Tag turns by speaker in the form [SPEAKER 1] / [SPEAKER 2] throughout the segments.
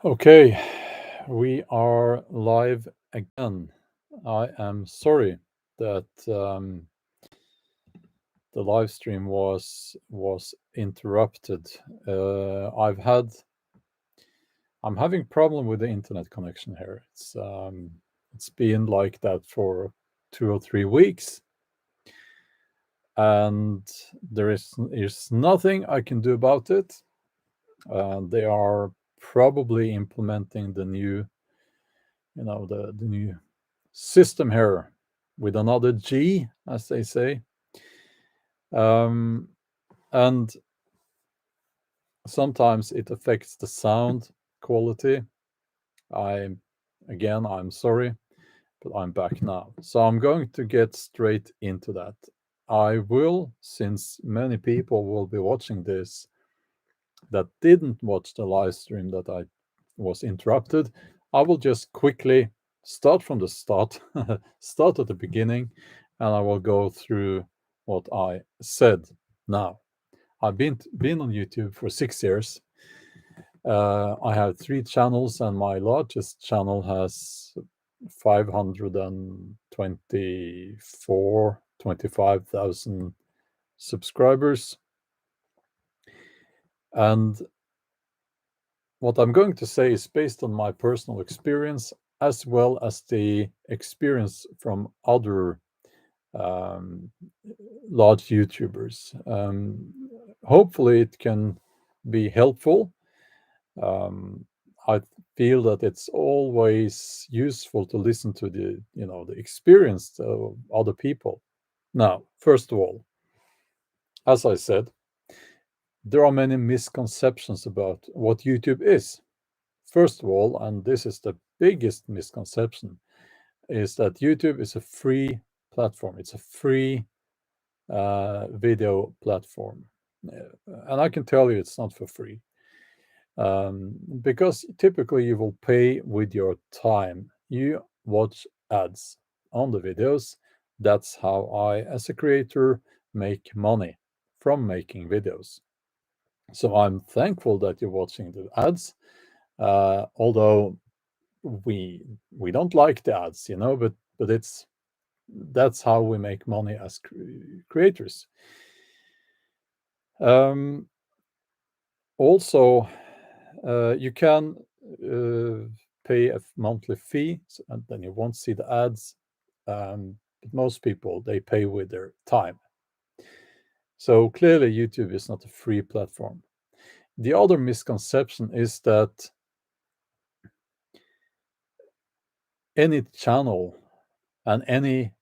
[SPEAKER 1] Okay, we are live again. I am sorry that the live stream was interrupted. I'm having problem with the internet connection here. It's been like that for 2 or 3 weeks, and is nothing I can do about it. They are probably implementing the new, the new system here with another G, as they say. And sometimes it affects the sound quality. I'm sorry, but I'm back now. So I'm going to get straight into that. I will, since many people will be watching this that didn't watch the live stream that I was interrupted, I will just quickly start from the start, start at the beginning, and I will go through what I said. Now, I've been on YouTube for 6 years. I have 3 channels, and my largest channel has 25,000 subscribers. And what I'm going to say is based on my personal experience as well as the experience from other large YouTubers. Hopefully, it can be helpful. I feel that it's always useful to listen to the experience of other people. Now, first of all, as I said, there are many misconceptions about what YouTube is. First of all, and this is the biggest misconception, is that YouTube is a free platform. It's a free video platform. And I can tell you it's not for free. Because typically you will pay with your time. You watch ads on the videos. That's how I, as a creator, make money from making videos. So I'm thankful that you're watching the ads, although we don't like the ads, but that's how we make money as creators. Also, you can pay a monthly fee, and then you won't see the ads. But most people, they pay with their time. So clearly, YouTube is not a free platform. The other misconception is that any channel and any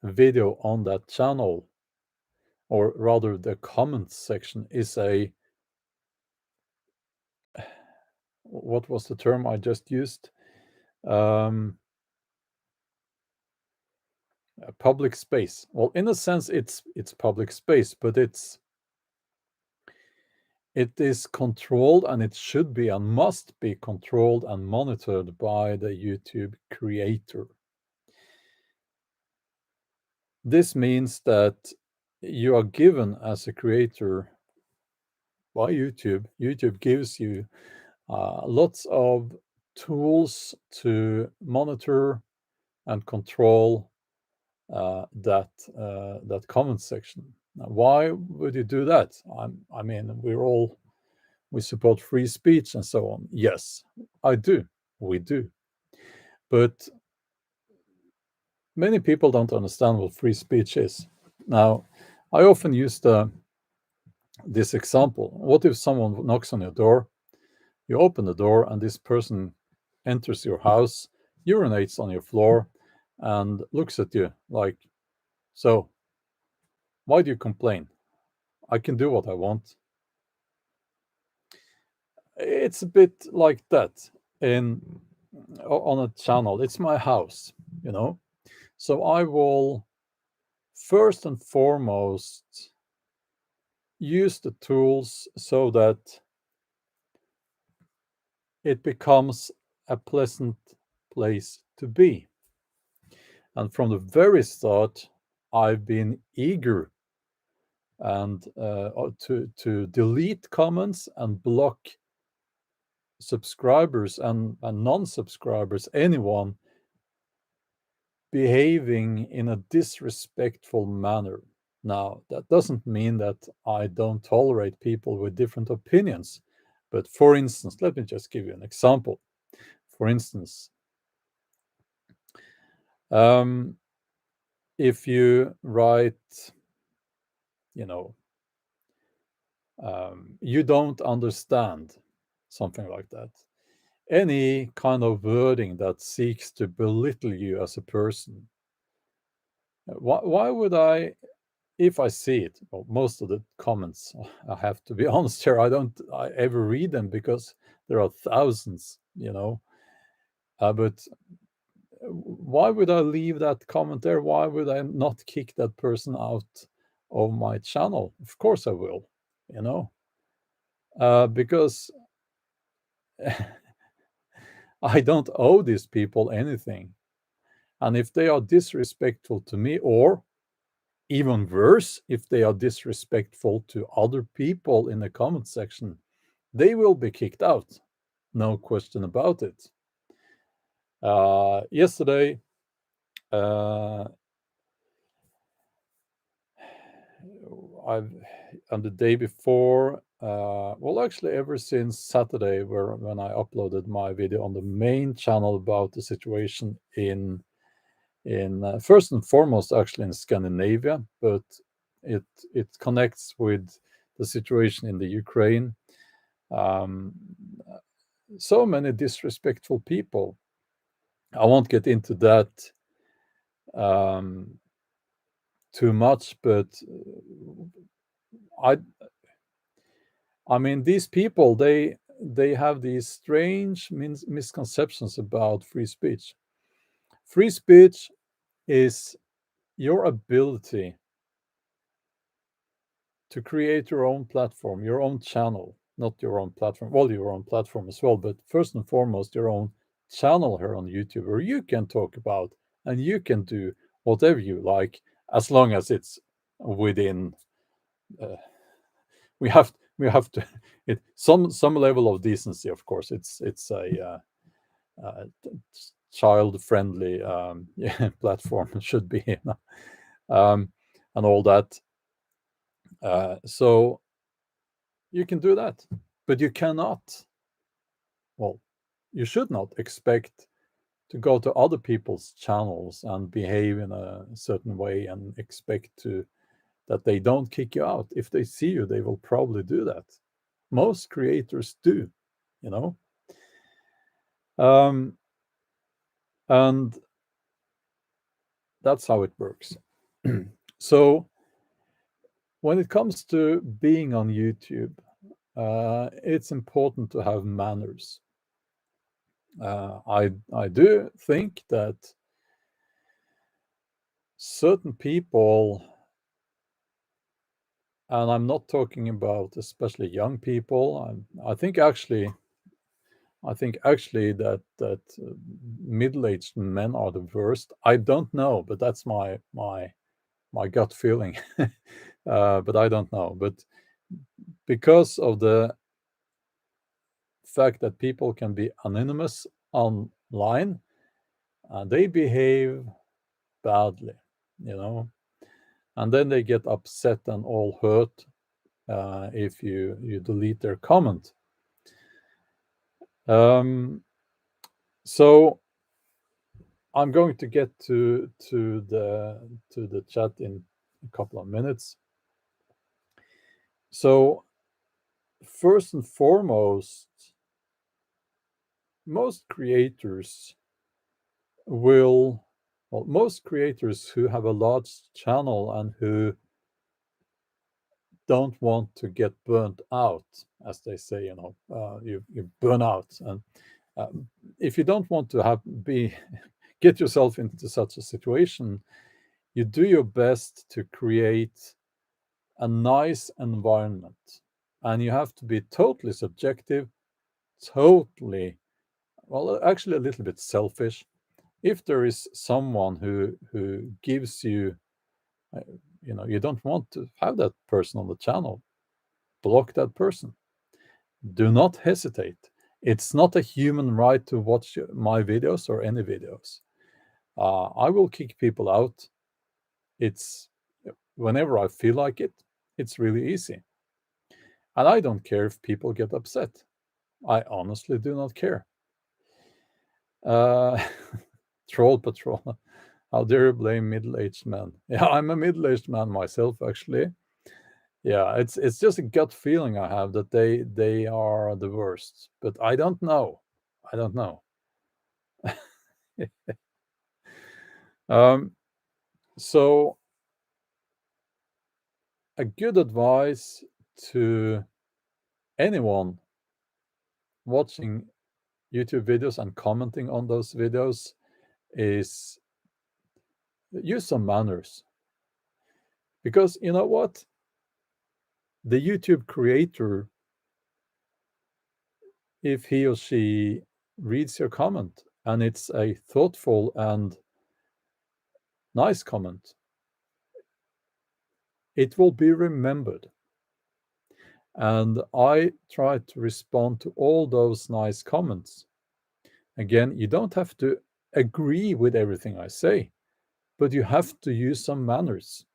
[SPEAKER 1] video on that channel, or rather the comments section, is what was the term I just used? A public space. Well, in a sense, it's public space, but it is controlled, and it should be and must be controlled and monitored by the YouTube creator. This means that you are given, as a creator, by YouTube. YouTube gives you lots of tools to monitor and control that comment section. Now, why would you do that? I mean, we support free speech and so on. Yes, I do. We do. But many people don't understand what free speech is. Now, I often use this example. What if someone knocks on your door? You open the door, and this person enters your house, urinates on your floor, and looks at you like, so, why do you complain? I can do what I want. It's a bit like that on a channel. It's my house, you know. So I will first and foremost use the tools so that it becomes a pleasant place to be. And from the very start, I've been eager and to delete comments and block subscribers and non-subscribers, anyone behaving in a disrespectful manner. Now, that doesn't mean that I don't tolerate people with different opinions. But for instance, let me just give you an example. For instance, if you write, you know, you don't understand, something like that. Any kind of wording that seeks to belittle you as a person. Why would I, if I see it, well, most of the comments, I have to be honest here, I ever read them because there are thousands, but why would I leave that comment there? Why would I not kick that person out of my channel? Of course I will, because I don't owe these people anything. And if they are disrespectful to me, or even worse, if they are disrespectful to other people in the comment section, they will be kicked out. No question about it. Yesterday, and the day before, well, actually, ever since Saturday, when I uploaded my video on the main channel about the situation in first and foremost, actually in Scandinavia, but it connects with the situation in the Ukraine. So many disrespectful people. I won't get into that too much, but I mean, these people, they have these strange misconceptions about free speech. Free speech is your ability to create your own platform, your own channel, not your own platform, well, your own platform as well, but first and foremost, your own channel here on YouTube, where you can talk about and you can do whatever you like, as long as it's within. We have to some level of decency, of course. It's a child friendly platform should be, and all that. So you can do that, but you cannot, well, you should not expect to go to other people's channels and behave in a certain way and expect that they don't kick you out. If they see you, they will probably do that. Most creators do, you know. And that's how it works. So when it comes to being on YouTube, it's important to have manners. I do think that certain people, and I'm not talking about especially young people. I think actually that middle-aged men are the worst. I don't know, but that's my gut feeling. But I don't know. But because of the fact that people can be anonymous online, they behave badly, and then they get upset and all hurt if you delete their comment. So I'm going to get to the chat in a couple of minutes. So first and foremost, most creators who have a large channel and who don't want to get burnt out, as they say, you burn out. And if you don't want to get yourself into such a situation, you do your best to create a nice environment. And you have to be totally subjective, actually a little bit selfish. If there is someone who gives you, you don't want to have that person on the channel, block that person. Do not hesitate. It's not a human right to watch my videos or any videos. I will kick people out. It's whenever I feel like it, it's really easy. And I don't care if people get upset. I honestly do not care. Uh, Troll Patrol. How dare you blame middle-aged men? Yeah, I'm a middle-aged man myself, actually. Yeah, it's just a gut feeling I have that they are the worst, but I don't know. I don't know. um, so a good advice to anyone watching YouTube videos and commenting on those videos is use some manners. Because you know what? The YouTube creator, if he or she reads your comment and it's a thoughtful and nice comment, it will be remembered. And I try to respond to all those nice comments. Again, you don't have to agree with everything I say, but you have to use some manners.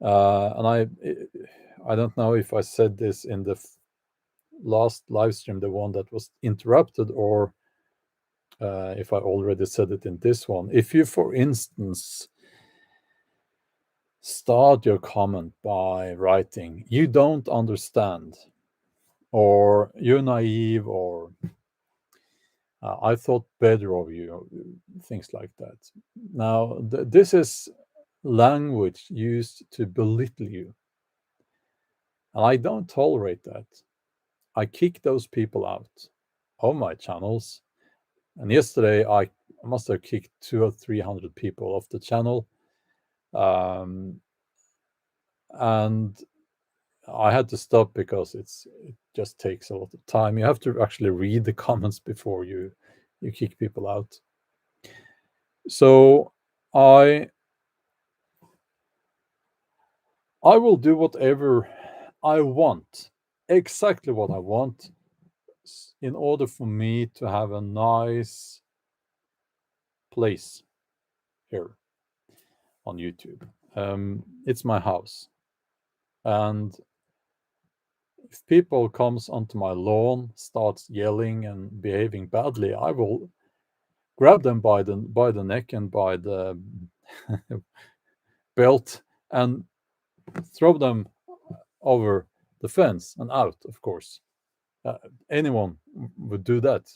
[SPEAKER 1] And I don't know if I said this in the last live stream, the one that was interrupted, or if I already said it in this one. If you, for instance, start your comment by writing, "You don't understand," or "You're naive," or "I thought better of you," things like that. Now, this is language used to belittle you. And I don't tolerate that. I kick those people out of my channels. And yesterday, I must have kicked 200 or 300 people off the channel. And I had to stop because it just takes a lot of time. You have to actually read the comments before you kick people out. So I will do whatever I want, exactly what I want, in order for me to have a nice place here on YouTube. It's my house, and if people comes onto my lawn, starts yelling and behaving badly, I will grab them by the neck and by the belt and throw them over the fence and out. Of course, anyone would do that.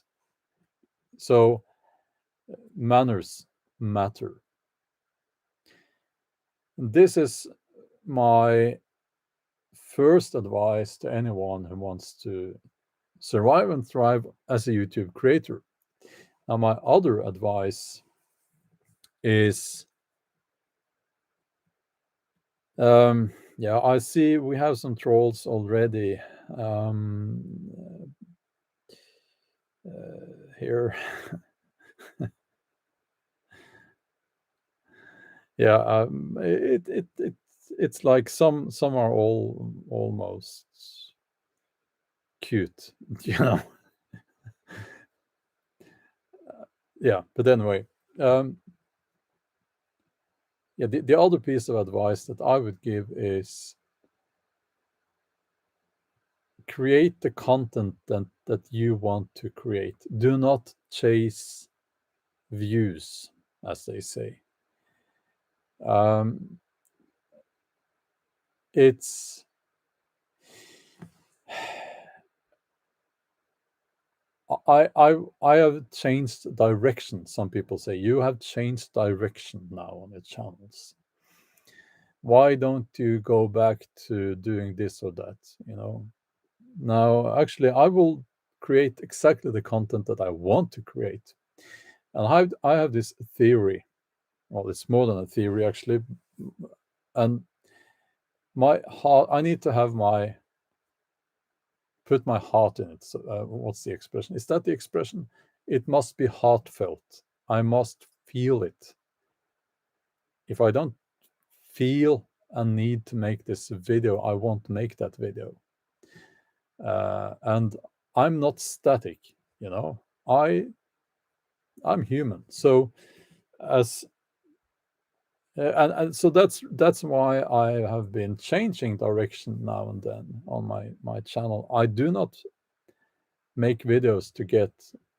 [SPEAKER 1] So manners matter. This is my first advice to anyone who wants to survive and thrive as a YouTube creator. Now, my other advice is, yeah, I see we have some trolls already here. Yeah, it's like some are all almost cute, you know. Yeah, but anyway, yeah, the other piece of advice that I would give is create the content that you want to create. Do not chase views, as they say. It's I have changed direction. Some people say you have changed direction now on your channels. Why don't you go back to doing this or that? You know. Now, actually, I will create exactly the content that I want to create, and I have this theory. Well, it's more than a theory, actually, and my heart. I need to have my put my heart in it. So, what's the expression? Is that the expression? It must be heartfelt. I must feel it. If I don't feel a need to make this video, I won't make that video. And I'm not static, you know. I'm human. So as and so that's why I have been changing direction now and then on my channel. I do not make videos to get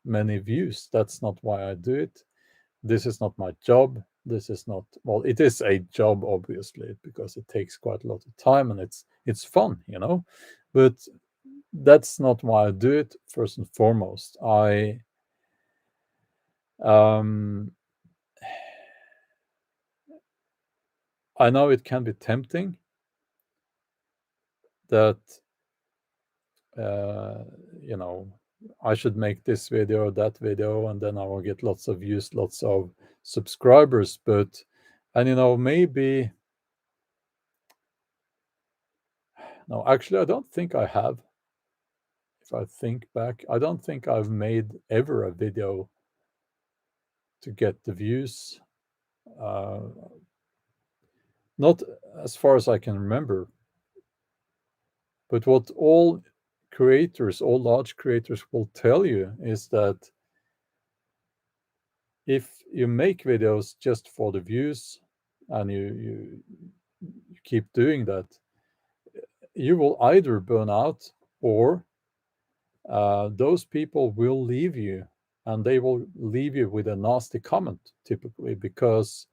[SPEAKER 1] many views. That's not why I do it. This is not my job. This is not, well, it is a job obviously because it takes quite a lot of time and it's fun, you know. But that's not why I do it. First and foremost, um I know it can be tempting that uh, you know, I should make this video or that video, and then I will get lots of views, lots of subscribers. But, and you know, maybe, no, actually, I don't think I have. If I think back, I don't think I've made ever a video to get the views. Uh, Not as far as I can remember. But what all creators, all large creators will tell you is that if you make videos just for the views and you keep doing that, you will either burn out or those people will leave you, and they will leave you with a nasty comment typically, because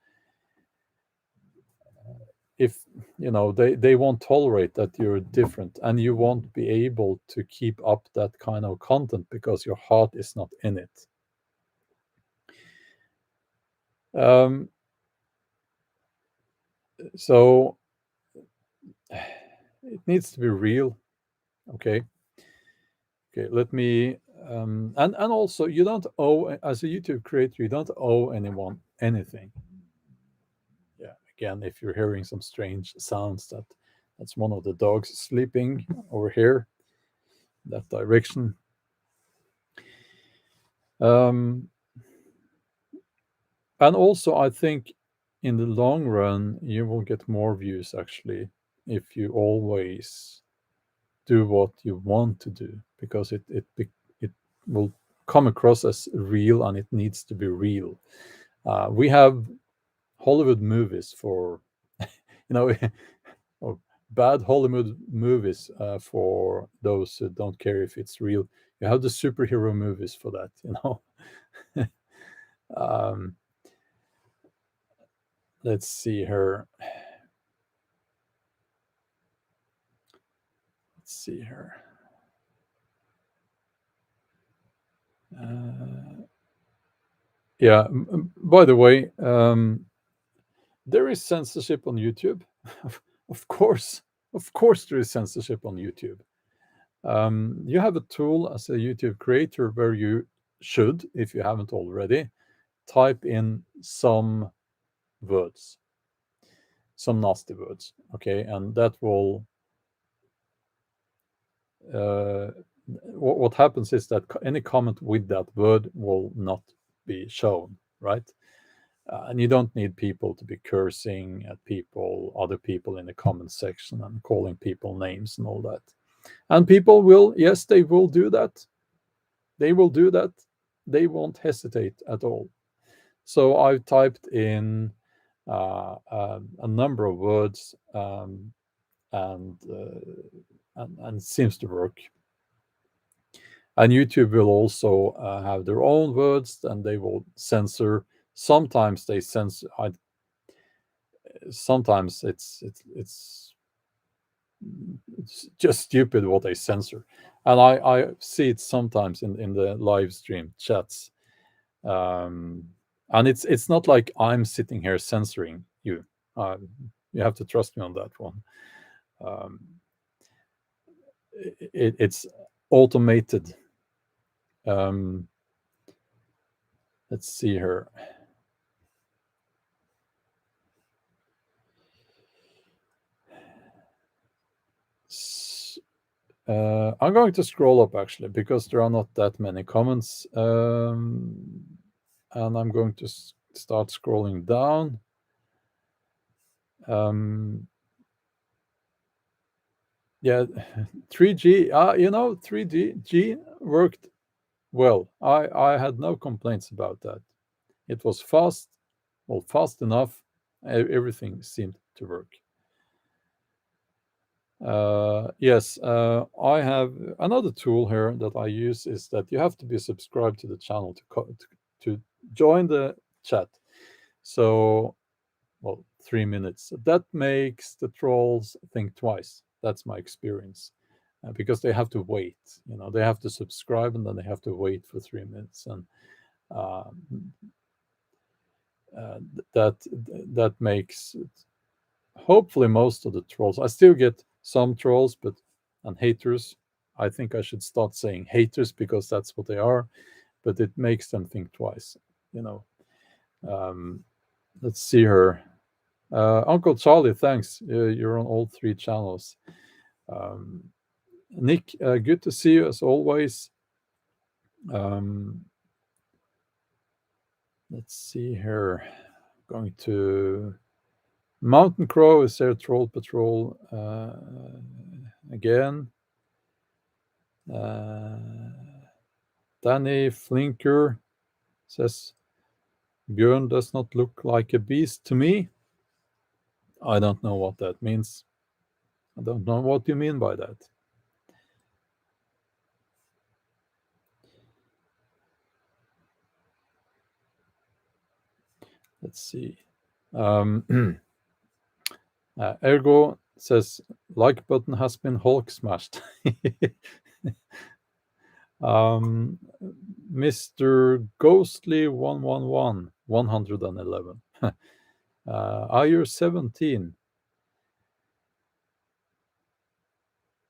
[SPEAKER 1] if you know, they won't tolerate that you're different, and you won't be able to keep up that kind of content because your heart is not in it. um, so it needs to be real. Okay. Okay, let me and also, you don't owe, as a YouTube creator, you don't owe anyone anything. Yeah, again, if you're hearing some strange sounds, that's one of the dogs sleeping over here, that direction. Um and also, I think in the long run you will get more views actually if you always do what you want to do, because it will come across as real, and it needs to be real. We have Hollywood movies for, you know, or bad Hollywood movies for those who don't care if it's real. You have the superhero movies for that, you know. um, let's see here. Let's see here. Yeah. By the way, there is censorship on YouTube. Of course, of course, there is censorship on YouTube. You have a tool as a YouTube creator where you should, if you haven't already, type in some words, some nasty words. Okay, and that will. What happens is that any comment with that word will not be shown, right? And you don't need people to be cursing at people, other people in the comment section, and calling people names and all that. And people will, yes, they will do that. They will do that. They won't hesitate at all. So I've typed in a number of words, and, and it seems to work. And YouTube will also have their own words, and they will censor. Sometimes they censor. Sometimes it's just stupid what they censor, and I see it sometimes in the live stream chats. Um, and it's not like I'm sitting here censoring you. Uh, you have to trust me on that one. Um, it's automated. Um, let's see here. I'm going to scroll up actually because there are not that many comments, and I'm going to start scrolling down. Um, Yeah, 3G. 3G worked well. I had no complaints about that. It was fast, well, fast enough. Everything seemed to work. Yes, I have another tool here that I use is that you have to be subscribed to the channel to join the chat. So, well, 3 minutes. That makes the trolls think twice. That's my experience. Because they have to wait, they have to subscribe and then they have to wait for 3 minutes, and uh, that that makes hopefully most of the trolls. I still get some trolls, but and haters. I think I should start saying haters because that's what they are, but it makes them think twice. You know. Um, let's see her. Uncle Charlie, thanks. You're on all three channels. Um, Nick, good to see you as always. Um, let's see here. Going to Mountain Crow is there. Troll Patrol again. Uh, Danny Flinker says Bjorn does not look like a beast to me. I don't know what that means. I don't know what you mean by that. Let's see. Ergo says like button has been Hulk smashed. Mr. Ghostly 111 111. Are you 17?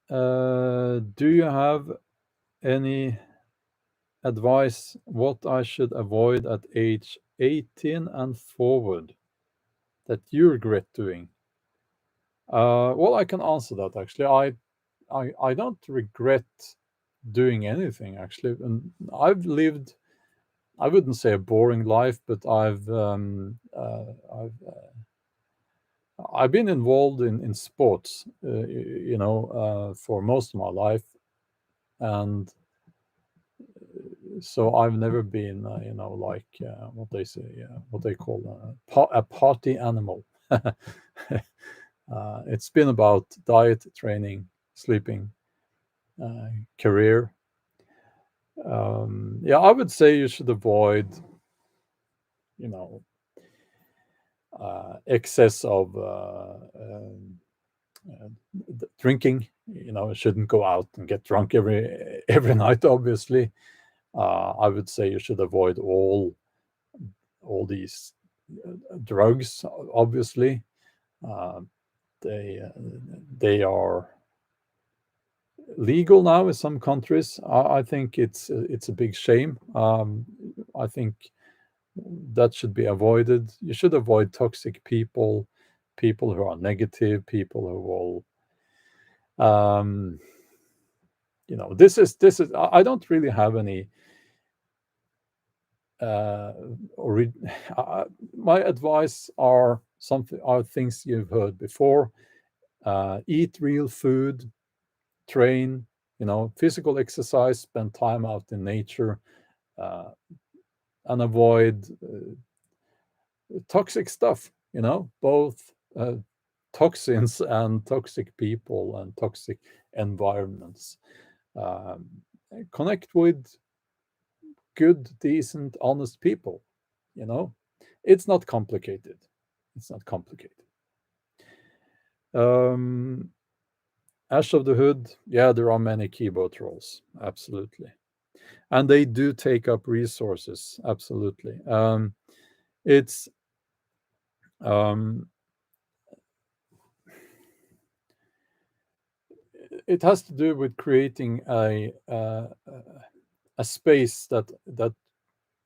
[SPEAKER 1] Do you have any advice what I should avoid at age 18 and forward that you regret doing? Well, I can answer that actually. I don't regret doing anything actually, and I've lived. I wouldn't say a boring life, but I've been involved in sports, for most of my life, and so I've never been, like what they say, what they call a party animal. It's been about diet, training, sleeping, career. Yeah, I would say you should avoid, you know, excess of drinking. You shouldn't go out and get drunk every night. Obviously, I would say you should avoid all these drugs. Obviously, uh, they are legal now in some countries. I think it's a big shame. I think that should be avoided. You should avoid toxic people, people who are negative, people who will. This is. I don't really have any. Or my advice are things you've heard before. Eat real food, train, physical exercise, spend time out in nature, uh, and avoid toxic stuff, both toxins and toxic people and toxic environments. Um, Connect with good, decent, honest people, you know? It's not complicated. It's not complicated. Um, Ash of the Hood, yeah, there are many keyboard trolls, absolutely. And they do take up resources, absolutely. It's um, it has to do with creating a space that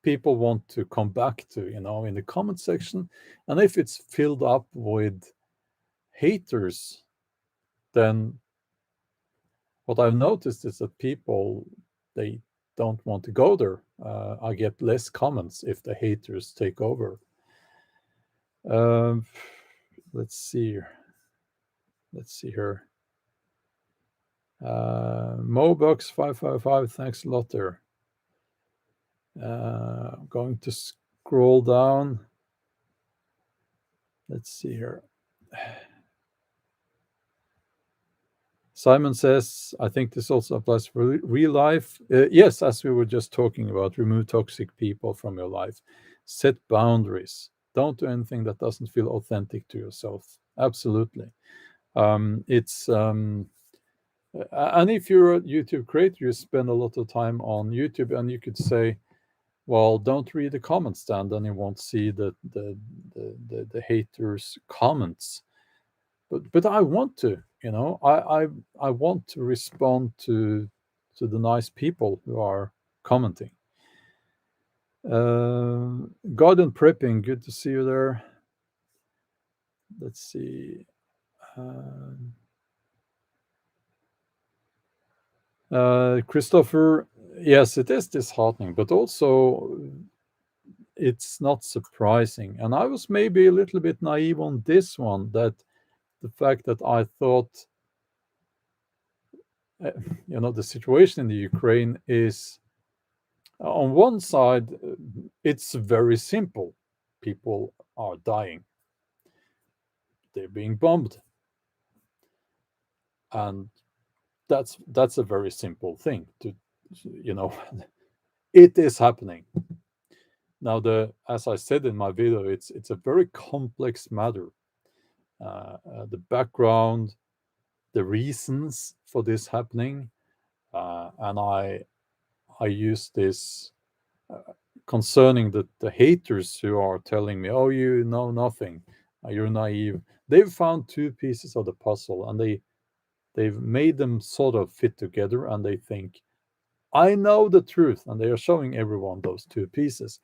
[SPEAKER 1] people want to come back to, in the comment section. And if it's filled up with haters, then what I've noticed is that people, they don't want to go there. I get less comments if the haters take over. Um, let's see. Let's see here. Mobox 555, thanks a lot there. I'm going to scroll down. Let's see here. Simon says, I think this also applies for real life. Yes, as we were just talking about, remove toxic people from your life. Set boundaries. Don't do anything that doesn't feel authentic to yourself. Absolutely. It's and if you're a YouTube creator, you spend a lot of time on YouTube, and you could say, well, don't read the comments then you won't see the haters' comments. But I want to, I want to respond to the nice people who are commenting. Garden prepping, good to see you there. Let's see. Christopher, yes, it is disheartening, but also it's not surprising. And I was maybe a little bit naive on this one, that the fact that I thought, the situation in the Ukraine is, on one side, it's very simple. People are dying, they're being bombed. And that's a very simple thing to, you know, it is happening. Now, as I said in my video, it's a very complex matter. The background, the reasons for this happening, and I use this concerning the haters who are telling me, "Oh, you know nothing, you're naive." They've found two pieces of the puzzle, and they've made them sort of fit together, and they think, "I know the truth," and they are showing everyone those two pieces.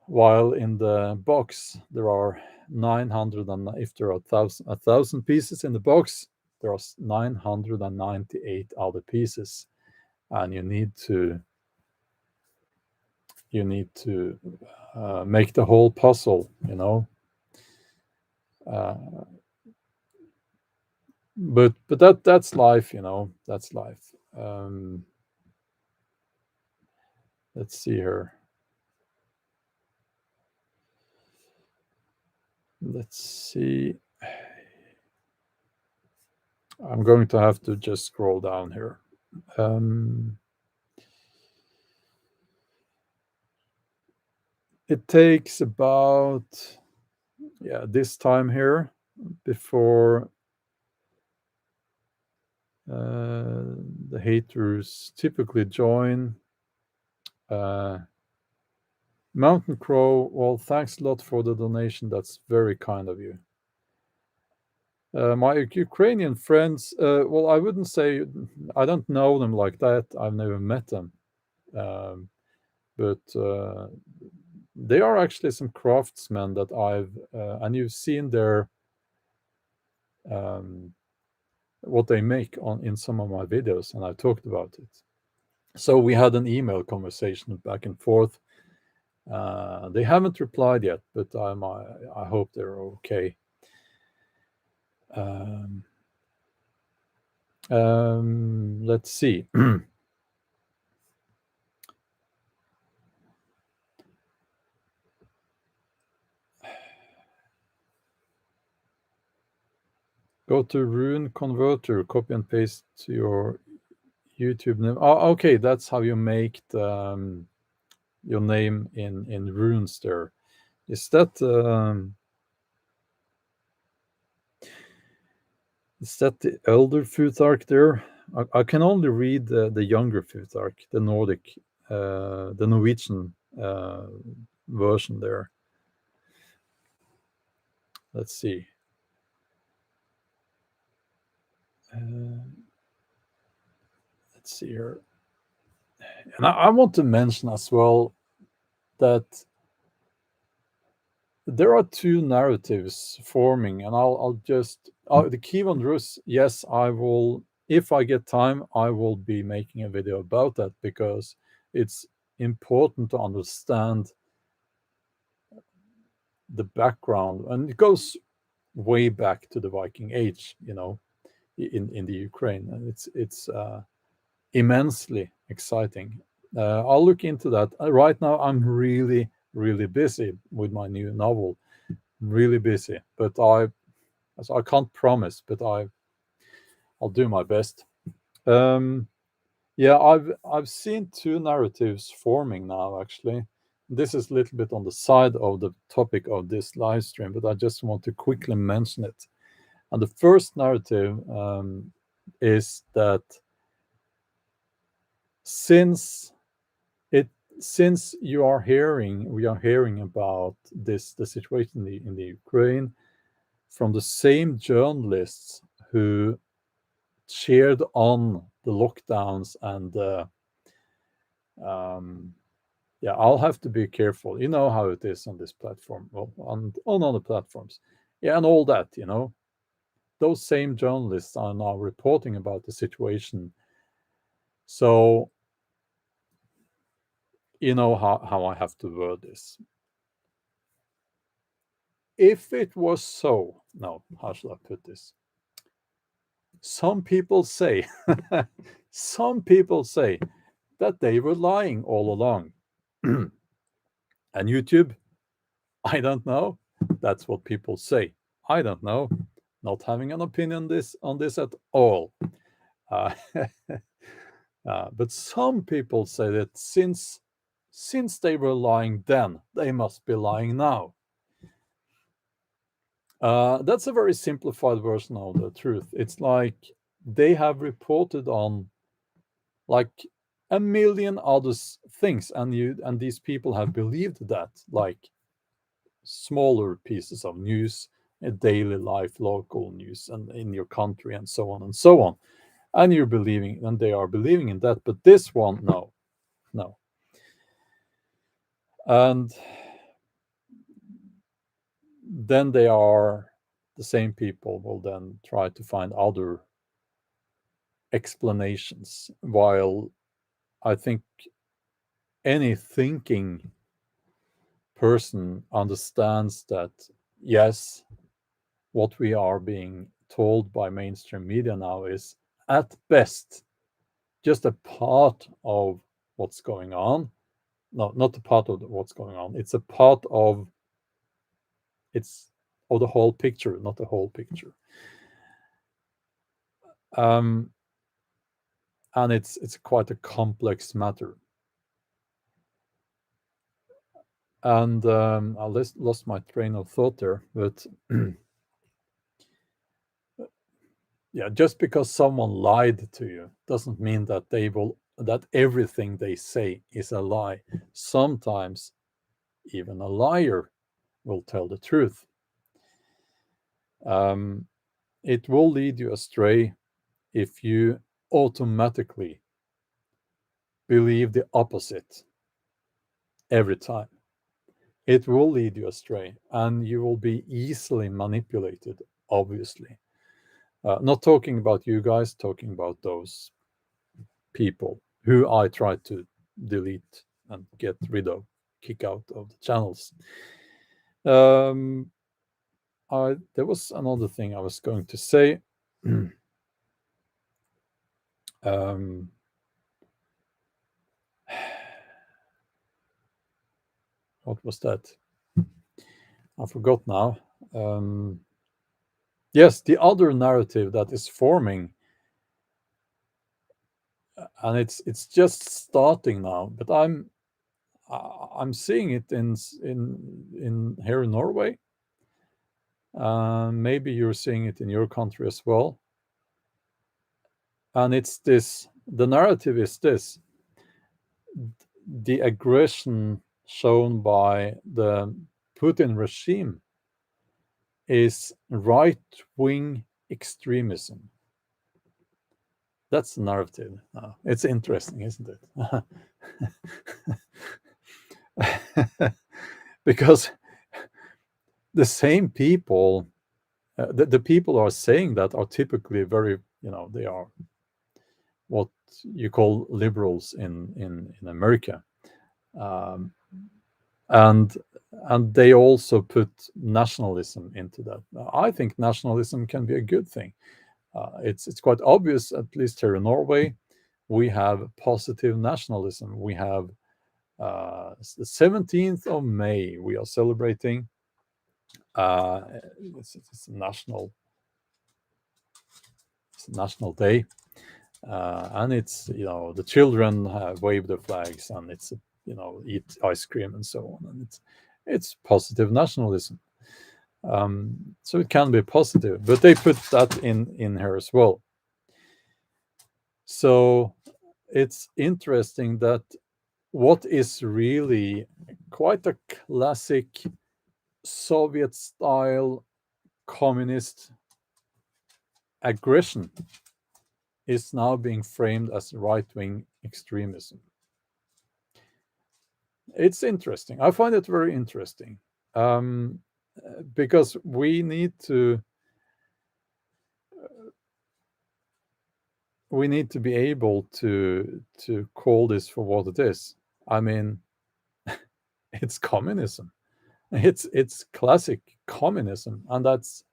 [SPEAKER 1] While in the box there are 900, and if there are a thousand pieces in the box, there are 998 other pieces, and you need to make the whole puzzle, but that's life, that's life. Let's see here. Let's see. I'm going to have to just scroll down here. It takes about, this time here before the haters typically join. Mountain Crow, well, thanks a lot for the donation. That's very kind of you. My Ukrainian friends, well, I wouldn't say, I don't know them like that. I've never met them. But they are actually some craftsmen that and you've seen their, what they make in some of my videos, and I've talked about it. So we had an email conversation back and forth. They haven't replied yet, but I hope they're okay. Let's see. Go to Rune Converter, copy and paste to your YouTube name. Oh, okay, that's how you make your name in runes there. Is that the elder Futhark there? I can only read the younger Futhark, the Nordic, the Norwegian version there. Let's see. Let's see here. And I want to mention as well that there are two narratives forming, and I'll just the Kievan Rus. Yes, I will. If I get time, I will be making a video about that, because it's important to understand the background, and it goes way back to the Viking Age. in the Ukraine, and it's immensely exciting. I'll look into that. Right now, I'm really busy with my new novel, really busy. But I can't promise, but I'll do my best. Um, yeah, I've seen two narratives forming now. Actually, this is a little bit on the side of the topic of this live stream, but I just want to quickly mention it. And the first narrative is that since it since we are hearing about the situation in the Ukraine from the same journalists who cheered on the lockdowns and yeah, I'll have to be careful. You know how it is on this platform, well, on other platforms, yeah, and all that. Those same journalists are now reporting about the situation. So you know how I have to word this. If it was so, no, how should I put this? Some people say, some people say that they were lying all along. And YouTube, I don't know. That's what people say. I don't know. Not having an opinion on this at all. Uh, but some people say that since they were lying then, they must be lying now. That's a very simplified version of the truth. It's like they have reported on like a million other things, and these people have believed that, like smaller pieces of news, daily life, local news, and in your country, and so on and so on. And they are believing in that. But this one, no, no. And then the same people will then try to find other explanations, while I think any thinking person understands that, yes, what we are being told by mainstream media now is at best just a part of what's going on. No, not a part of what's going on. It's a part of the whole picture, not the whole picture. Um, and it's quite a complex matter. And I lost my train of thought there, but yeah, just because someone lied to you doesn't mean that that everything they say is a lie. Sometimes even a liar will tell the truth. It will lead you astray if you automatically believe the opposite every time. It will lead you astray, and you will be easily manipulated, obviously. Not talking about you guys, talking about those people who I try to delete and get rid of, kick out of the channels. There was another thing I was going to say. um, what was that? I forgot now. Yes, the other narrative that is forming, and it's just starting now. But I'm seeing it in here in Norway. Maybe you're seeing it in your country as well. And it's this. The narrative is this: the aggression shown by the Putin regime is right-wing extremism. That's the narrative. It's interesting, isn't it? Because the same people, the people are saying that are typically very, they are what you call liberals in America, um, and they also put nationalism into that. I think nationalism can be a good thing. It's quite obvious, at least here in Norway, we have positive nationalism. We have the 17th of May. We are celebrating. Uh, it's a national day, and it's the children wave the flags, and it's eat ice cream and so on, and it's positive nationalism. So it can be positive, but they put that in here as well. So it's interesting that what is really quite a classic Soviet style communist aggression is now being framed as right wing extremism. It's interesting. I find it very interesting, because we need to be able to call this for what it is. I mean, it's communism. It's classic communism, and that's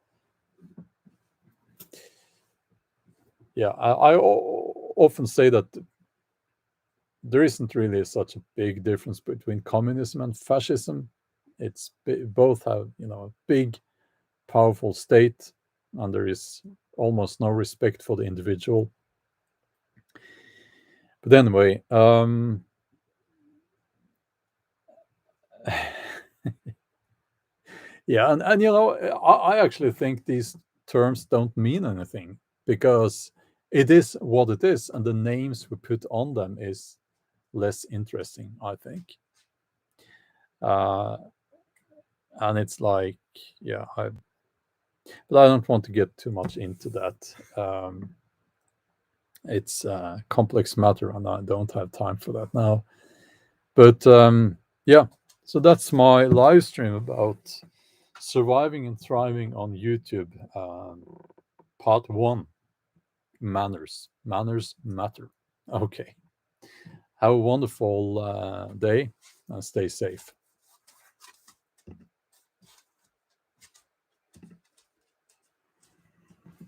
[SPEAKER 1] I often say that there isn't really such a big difference between communism and fascism. It's both have a big, powerful state, and there is almost no respect for the individual. But anyway, yeah, and I actually think these terms don't mean anything, because it is what it is, and the names we put on them is less interesting, I think. And it's like, but I don't want to get too much into that. It's a complex matter, and I don't have time for that now. But yeah, so that's my live stream about surviving and thriving on YouTube, part 1. Manners matter. Okay, have a wonderful day, and stay safe.